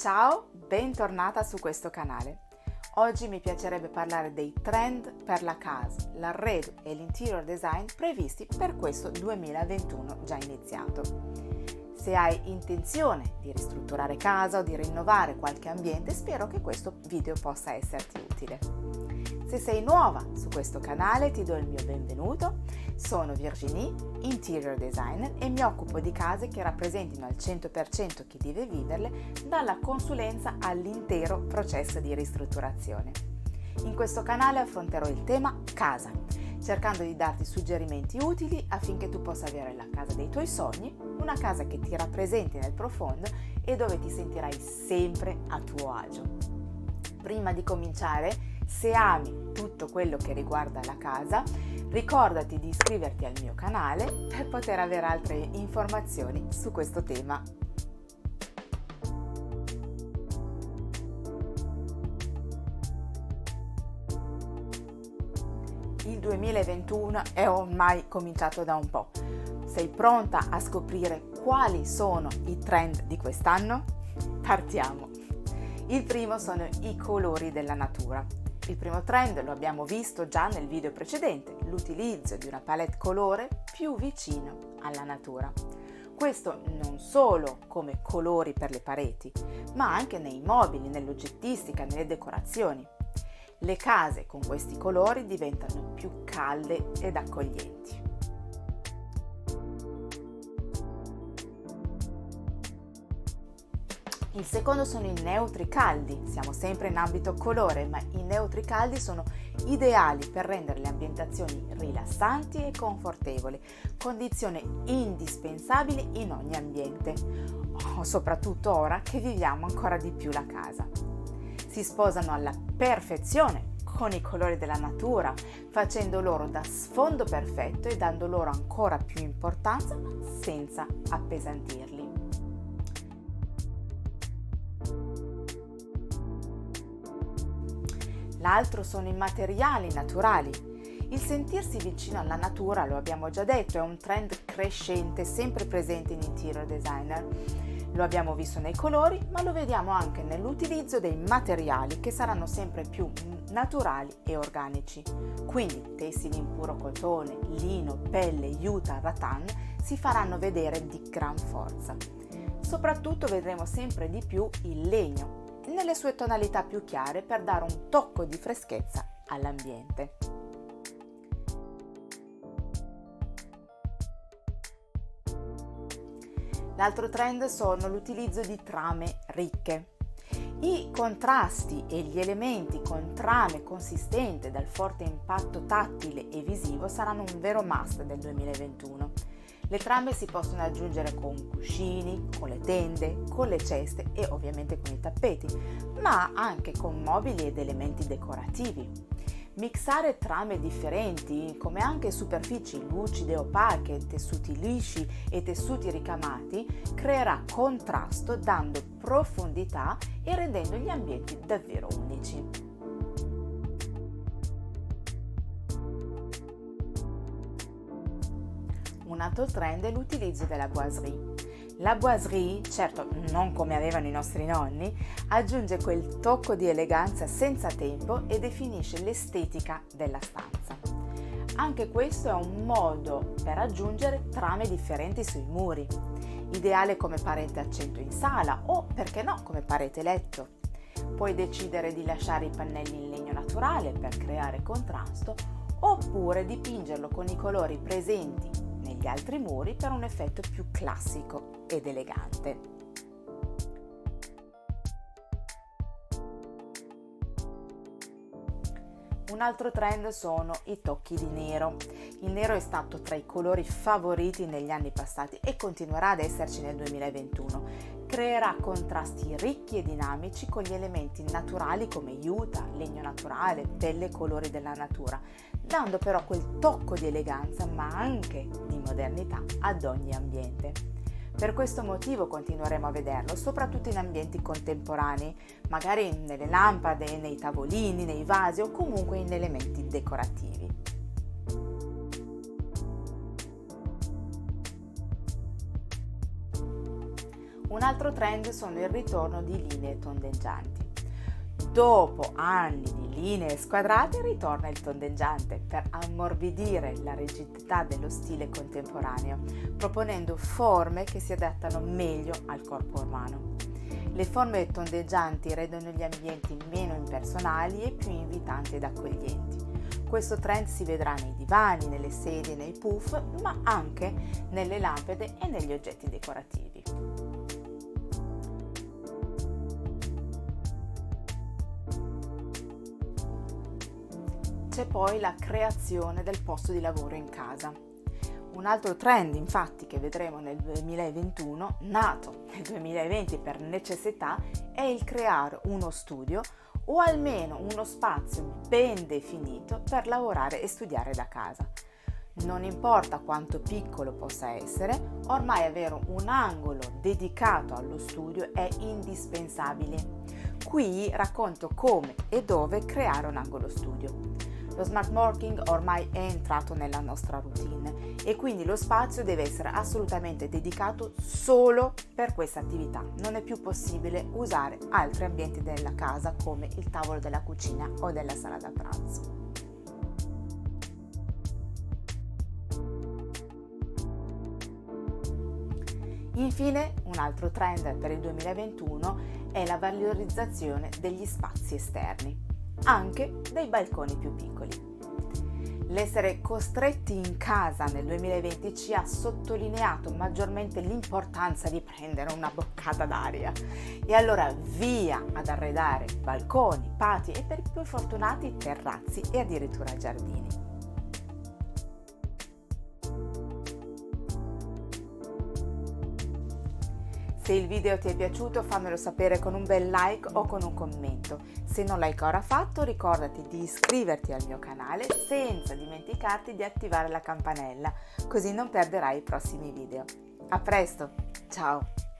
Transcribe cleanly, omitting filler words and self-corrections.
Ciao, bentornata su questo canale. Oggi mi piacerebbe parlare dei trend per la casa, l'arredo e l'interior design previsti per questo 2021 già iniziato. Se hai intenzione di ristrutturare casa o di rinnovare qualche ambiente, spero che questo video possa esserti utile. Se sei nuova su questo canale ti do il mio benvenuto. Sono Virginie, interior designer, e mi occupo di case che rappresentino al 100% chi deve viverle, dalla consulenza all'intero processo di ristrutturazione. In questo canale affronterò il tema casa, cercando di darti suggerimenti utili affinché tu possa avere la casa dei tuoi sogni, una casa che ti rappresenti nel profondo e dove ti sentirai sempre a tuo agio. Prima di cominciare, se ami tutto quello che riguarda la casa, ricordati di iscriverti al mio canale per poter avere altre informazioni su questo tema. Il 2021 è ormai cominciato da un po'. Sei pronta a scoprire quali sono i trend di quest'anno? Partiamo! Il primo sono i colori della natura. Il primo trend lo abbiamo visto già nel video precedente, l'utilizzo di una palette colore più vicino alla natura. Questo non solo come colori per le pareti, ma anche nei mobili, nell'oggettistica, nelle decorazioni. Le case con questi colori diventano più calde ed accoglienti. Il secondo sono i neutri caldi. Siamo sempre in ambito colore, ma i neutri caldi sono ideali per rendere le ambientazioni rilassanti e confortevoli, condizione indispensabile in ogni ambiente, soprattutto ora che viviamo ancora di più la casa. Si sposano alla perfezione con i colori della natura, facendo loro da sfondo perfetto e dando loro ancora più importanza senza appesantirli. L'altro sono i materiali naturali. Il sentirsi vicino alla natura, lo abbiamo già detto, è un trend crescente, sempre presente in interior designer. Lo abbiamo visto nei colori, ma lo vediamo anche nell'utilizzo dei materiali che saranno sempre più naturali e organici. Quindi tessili in puro cotone, lino, pelle, juta, rattan si faranno vedere di gran forza. Soprattutto vedremo sempre di più il legno nelle sue tonalità più chiare per dare un tocco di freschezza all'ambiente. L'altro trend sono l'utilizzo di trame ricche. I contrasti e gli elementi con trame consistente dal forte impatto tattile e visivo saranno un vero must del 2021. Le trame si possono aggiungere con cuscini, con le tende, con le ceste e ovviamente con i tappeti, ma anche con mobili ed elementi decorativi. Mixare trame differenti, come anche superfici lucide e opache, tessuti lisci e tessuti ricamati, creerà contrasto dando profondità e rendendo gli ambienti davvero unici. Un altro trend è l'utilizzo della boiserie. La boiserie, certo non come avevano i nostri nonni, aggiunge quel tocco di eleganza senza tempo e definisce l'estetica della stanza. Anche questo è un modo per aggiungere trame differenti sui muri, ideale come parete accento in sala o, perché no, come parete letto. Puoi decidere di lasciare i pannelli in legno naturale per creare contrasto oppure dipingerlo con i colori presenti negli altri muri per un effetto più classico ed elegante. Un altro trend sono i tocchi di nero. Il nero è stato tra i colori favoriti negli anni passati e continuerà ad esserci nel 2021. Creerà contrasti ricchi e dinamici con gli elementi naturali come juta, legno naturale, pelle e colori della natura, dando però quel tocco di eleganza ma anche di modernità ad ogni ambiente. Per questo motivo continueremo a vederlo, soprattutto in ambienti contemporanei, magari nelle lampade, nei tavolini, nei vasi o comunque in elementi decorativi. Un altro trend sono il ritorno di linee tondeggianti. Dopo anni di linee squadrate ritorna il tondeggiante per ammorbidire la rigidità dello stile contemporaneo, proponendo forme che si adattano meglio al corpo umano. Le forme tondeggianti rendono gli ambienti meno impersonali e più invitanti ed accoglienti. Questo trend si vedrà nei divani, nelle sedie, nei puff, ma anche nelle lampade e negli oggetti decorativi. C'è poi la creazione del posto di lavoro in casa. Un altro trend, infatti, che vedremo nel 2021, nato nel 2020 per necessità, è il creare uno studio o almeno uno spazio ben definito per lavorare e studiare da casa. Non importa quanto piccolo possa essere, ormai avere un angolo dedicato allo studio è indispensabile. Qui racconto come e dove creare un angolo studio. Lo smart working ormai è entrato nella nostra routine e quindi lo spazio deve essere assolutamente dedicato solo per questa attività. Non è più possibile usare altri ambienti della casa come il tavolo della cucina o della sala da pranzo. Infine, un altro trend per il 2021 è la valorizzazione degli spazi esterni, anche dei balconi più piccoli. L'essere costretti in casa nel 2020 ci ha sottolineato maggiormente l'importanza di prendere una boccata d'aria. E allora via ad arredare balconi, pati e per i più fortunati terrazzi e addirittura giardini. Se il video ti è piaciuto fammelo sapere con un bel like o con un commento. Se non l'hai ancora fatto ricordati di iscriverti al mio canale senza dimenticarti di attivare la campanella, così non perderai i prossimi video. A presto, ciao!